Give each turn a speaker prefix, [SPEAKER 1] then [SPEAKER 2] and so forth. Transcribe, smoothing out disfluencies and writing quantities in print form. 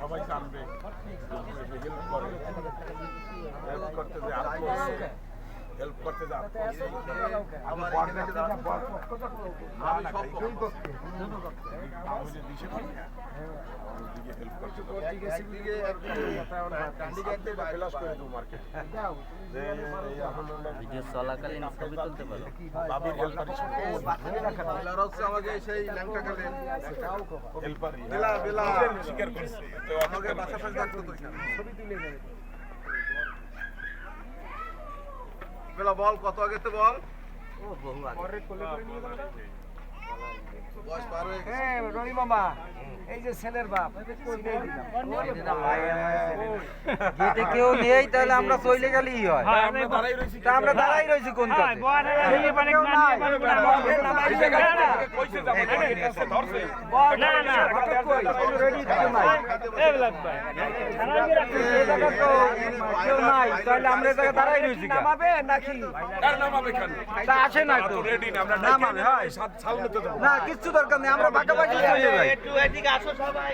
[SPEAKER 1] সবাই জানবে হেল্প করে হেল্প করতে যে হেল্প করতে যে
[SPEAKER 2] ভিডিও চলাকালীন ছবি তুলতে পারো।
[SPEAKER 3] আমাকে সেই ল্যাংটা কালে
[SPEAKER 1] স্বীকার করছে
[SPEAKER 3] আমাকে বাসা পাশে থাকতো তো ছবি তুলে নেবে বেলা বল কত আগেতে বল
[SPEAKER 2] ও বহু আগে।
[SPEAKER 3] বয়স পার হয়ে গেছে
[SPEAKER 4] হ্যাঁ রনি মামা এই যে ছেলের বাপ চিনেই দিলাম।
[SPEAKER 2] যদি কেউ নেই তাহলে আমরা চলে গেলেই হয়। তা আমরা দাঁড়াই রয়েছি কোন কাছে? কেউ নাই তাহলে আমরা এই জায়গায় দাঁড়াই রয়েছি কেন?
[SPEAKER 4] নামাবে নাকি
[SPEAKER 2] তা আসে না তো নামাবে হয় না, কিচ্ছু দরকার নেই, আমরা পাকাপাকি চলে যাই।
[SPEAKER 5] একটু এদিকে আসো সবাই।